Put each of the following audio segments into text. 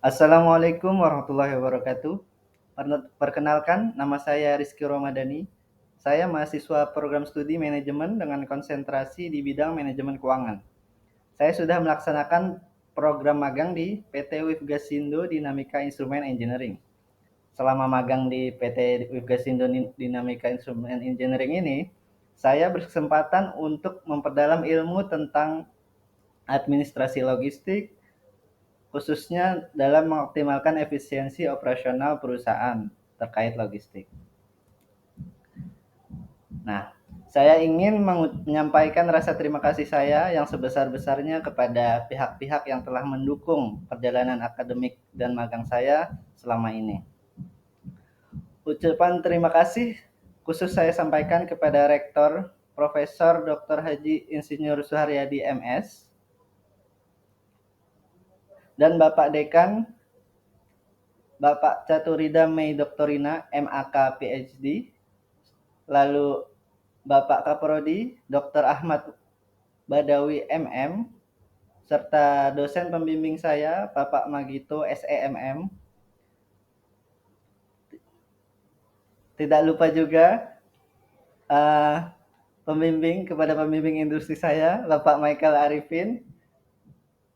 Assalamualaikum warahmatullahi wabarakatuh. Perkenalkan, nama saya Rizky Romadani. Saya mahasiswa program studi manajemen dengan konsentrasi di bidang manajemen keuangan. Saya sudah melaksanakan program magang di PT Wifgasindo Dinamika Instrumen Engineering. Selama magang di PT Wifgasindo Dinamika Instrumen Engineering ini, saya berkesempatan untuk memperdalam ilmu tentang administrasi logistik, khususnya dalam mengoptimalkan efisiensi operasional perusahaan terkait logistik. Nah, saya ingin menyampaikan rasa terima kasih saya yang sebesar-besarnya kepada pihak-pihak yang telah mendukung perjalanan akademik dan magang saya selama ini. Ucapan terima kasih khusus saya sampaikan kepada Rektor Profesor Dr. Haji Insinyur Suharyadi MS dan Bapak Dekan Bapak Caturida Mei Doktorina MAK PhD, lalu Bapak Kaprodi Dr. Ahmad Badawi MM, serta dosen pembimbing saya Bapak Magito SEMM. Tidak lupa juga pembimbing industri saya Bapak Michael Arifin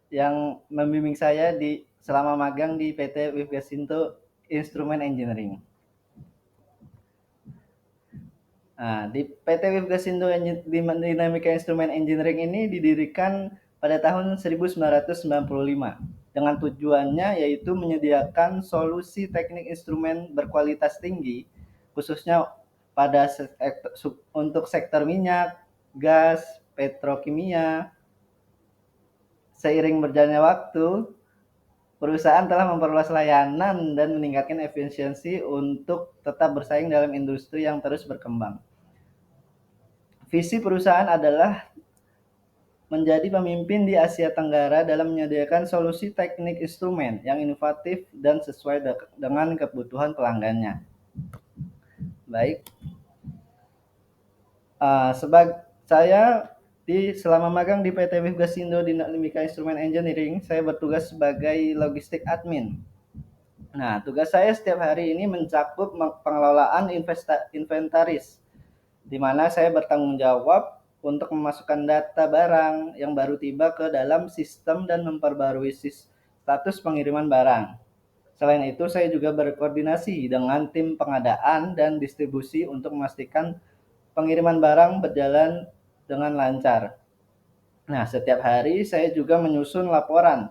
yang membimbing saya selama magang di PT Wifgasindo Instrumen Engineering. Nah, di PT Wifgasindo Dinamika Instrumen Engineering ini didirikan pada tahun 1995 dengan tujuannya yaitu menyediakan solusi teknik instrumen berkualitas tinggi khususnya untuk sektor minyak, gas, petrokimia. Seiring berjalannya waktu, perusahaan telah memperluas layanan dan meningkatkan efisiensi untuk tetap bersaing dalam industri yang terus berkembang. Visi perusahaan adalah menjadi pemimpin di Asia Tenggara dalam menyediakan solusi teknik instrumen yang inovatif dan sesuai dengan kebutuhan pelanggannya. Baik, saya selama magang di PT Wifgasindo Dinamika Instrumen Engineering, saya bertugas sebagai logistik admin. Nah, tugas saya setiap hari ini mencakup pengelolaan inventaris, di mana saya bertanggung jawab untuk memasukkan data barang yang baru tiba ke dalam sistem dan memperbarui status pengiriman barang. Selain itu, saya juga berkoordinasi dengan tim pengadaan dan distribusi untuk memastikan pengiriman barang berjalan dengan lancar. Nah, setiap hari saya juga menyusun laporan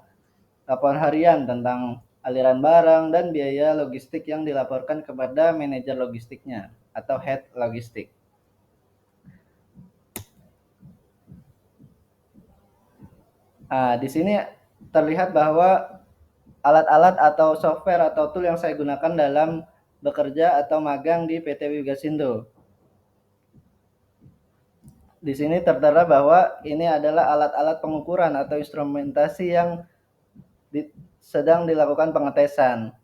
harian tentang aliran barang dan biaya logistik yang dilaporkan kepada manajer logistiknya atau head logistik. Di sini terlihat bahwa alat-alat atau software atau tool yang saya gunakan dalam bekerja atau magang di PT Wifgasindo. Di sini tertera bahwa ini adalah alat-alat pengukuran atau instrumentasi yang sedang dilakukan pengetesan.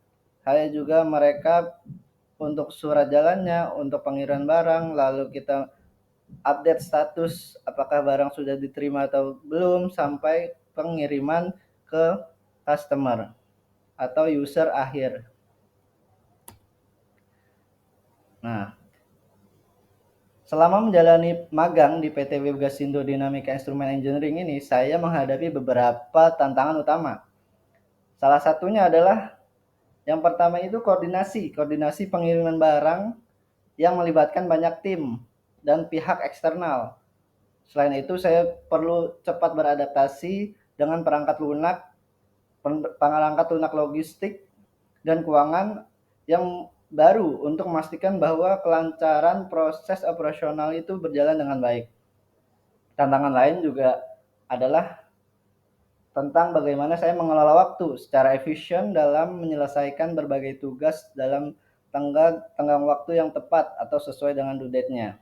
Saya juga mereka untuk surat jalannya, untuk pengiriman barang, lalu kita update status apakah barang sudah diterima atau belum sampai pengiriman ke customer atau user akhir. Nah, selama menjalani magang di PT Wifgasindo Dinamika Instrumen Engineering ini, saya menghadapi beberapa tantangan utama. Salah satunya adalah yang pertama itu koordinasi pengiriman barang yang melibatkan banyak tim dan pihak eksternal. Selain itu, saya perlu cepat beradaptasi dengan perangkat lunak logistik dan keuangan yang baru untuk memastikan bahwa kelancaran proses operasional itu berjalan dengan baik. Tantangan lain juga adalah tentang bagaimana saya mengelola waktu secara efisien dalam menyelesaikan berbagai tugas dalam tenggang waktu yang tepat atau sesuai dengan due date-nya.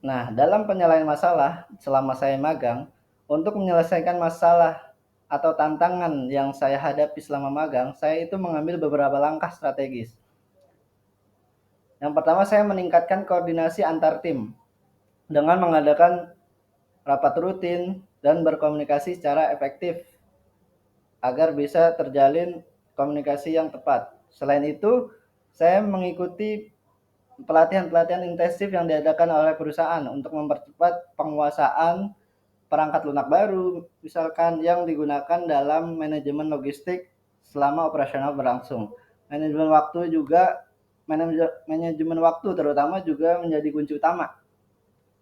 Nah, dalam penyelesaian masalah selama saya magang, untuk menyelesaikan masalah atau tantangan yang saya hadapi selama magang, saya itu mengambil beberapa langkah strategis. Yang pertama, saya meningkatkan koordinasi antar tim dengan mengadakan rapat rutin dan berkomunikasi secara efektif agar bisa terjalin komunikasi yang tepat. Selain itu, saya mengikuti pelatihan-pelatihan intensif yang diadakan oleh perusahaan untuk mempercepat penguasaan perangkat lunak baru, misalkan yang digunakan dalam manajemen logistik selama operasional berlangsung. Manajemen waktu juga manajemen waktu terutama juga menjadi kunci utama,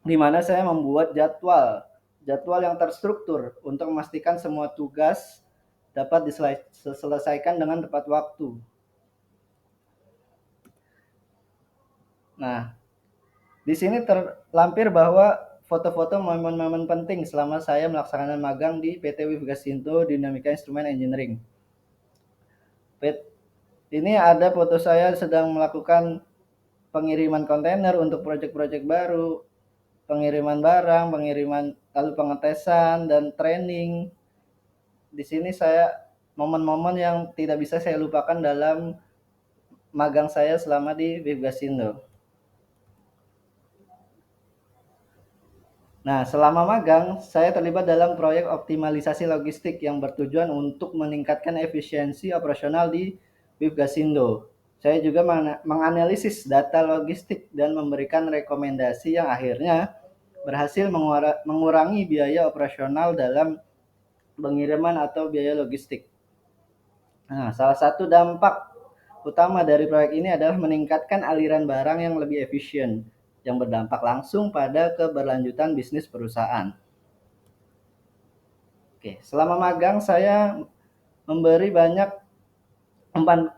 di mana saya membuat jadwal yang terstruktur untuk memastikan semua tugas dapat diselesaikan dengan tepat waktu. Nah, di sini terlampir bahwa foto-foto momen-momen penting selama saya melaksanakan magang di PT Wivgasindo Dinamika Instrument Engineering. Ini ada foto saya sedang melakukan pengiriman kontainer untuk proyek-proyek baru, pengiriman barang, lalu pengetesan dan training. Di sini saya momen-momen yang tidak bisa saya lupakan dalam magang saya selama di Wivgasindo. Nah, selama magang, saya terlibat dalam proyek optimalisasi logistik yang bertujuan untuk meningkatkan efisiensi operasional di Wivgasindo. Saya juga menganalisis data logistik dan memberikan rekomendasi yang akhirnya berhasil mengurangi biaya operasional dalam pengiriman atau biaya logistik. Nah, salah satu dampak utama dari proyek ini adalah meningkatkan aliran barang yang lebih efisien, yang berdampak langsung pada keberlanjutan bisnis perusahaan. Oke, selama magang saya memberi banyak umpan,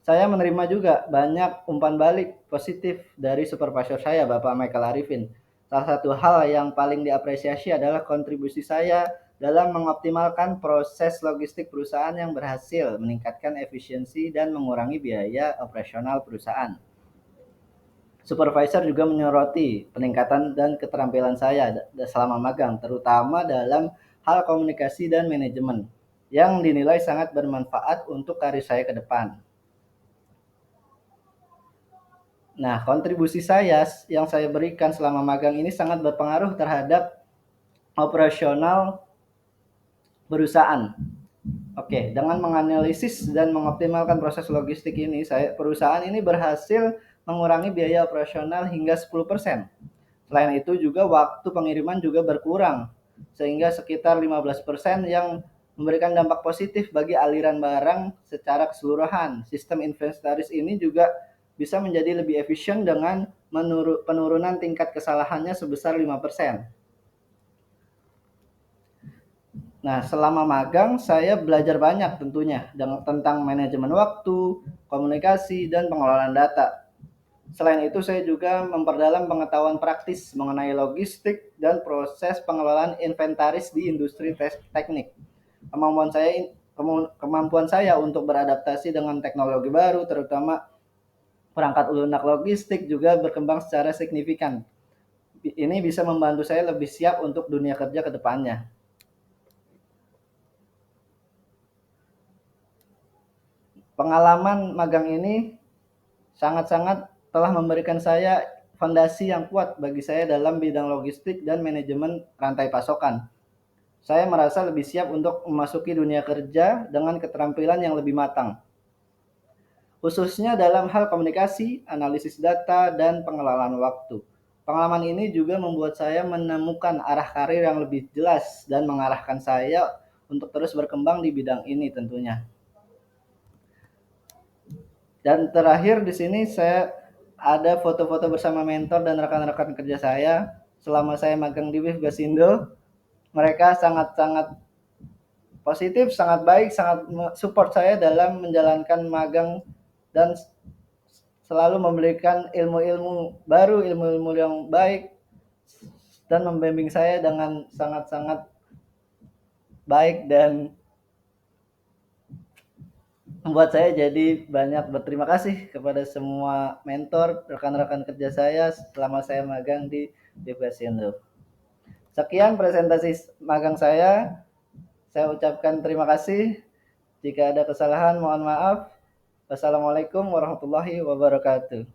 saya menerima juga banyak umpan balik positif dari supervisor saya, Bapak Michael Arifin. Salah satu hal yang paling diapresiasi adalah kontribusi saya dalam mengoptimalkan proses logistik perusahaan yang berhasil meningkatkan efisiensi dan mengurangi biaya operasional perusahaan. Supervisor juga menyoroti peningkatan dan keterampilan saya selama magang, terutama dalam hal komunikasi dan manajemen, yang dinilai sangat bermanfaat untuk karir saya ke depan. Nah, kontribusi saya yang saya berikan selama magang ini sangat berpengaruh terhadap operasional perusahaan. Oke, dengan menganalisis dan mengoptimalkan proses logistik ini, perusahaan ini berhasil mengurangi biaya operasional hingga 10%. Selain itu juga waktu pengiriman juga berkurang, sehingga sekitar 15% yang memberikan dampak positif bagi aliran barang secara keseluruhan. Sistem inventaris ini juga bisa menjadi lebih efisien dengan penurunan tingkat kesalahannya sebesar 5%. Nah, selama magang saya belajar banyak tentunya tentang manajemen waktu, komunikasi, dan pengelolaan data. Selain itu, saya juga memperdalam pengetahuan praktis mengenai logistik dan proses pengelolaan inventaris di industri teknik. Kemampuan saya untuk beradaptasi dengan teknologi baru, terutama perangkat lunak logistik, juga berkembang secara signifikan. Ini bisa membantu saya lebih siap untuk dunia kerja ke depannya. Pengalaman magang ini sangat-sangat telah memberikan saya fondasi yang kuat bagi saya dalam bidang logistik dan manajemen rantai pasokan. Saya merasa lebih siap untuk memasuki dunia kerja dengan keterampilan yang lebih matang, khususnya dalam hal komunikasi, analisis data, dan pengelolaan waktu. Pengalaman ini juga membuat saya menemukan arah karir yang lebih jelas dan mengarahkan saya untuk terus berkembang di bidang ini tentunya. Dan terakhir di sini saya ada foto-foto bersama mentor dan rekan-rekan kerja saya selama saya magang di Wivgasindo. Mereka sangat-sangat positif, sangat baik, sangat support saya dalam menjalankan magang dan selalu memberikan ilmu-ilmu baru, ilmu-ilmu yang baik, dan membimbing saya dengan sangat-sangat baik dan membuat saya jadi banyak berterima kasih kepada semua mentor, rekan-rekan kerja saya selama saya magang di Wivgasindo. Sekian presentasi magang saya. Saya ucapkan terima kasih. Jika ada kesalahan, mohon maaf. Wassalamualaikum warahmatullahi wabarakatuh.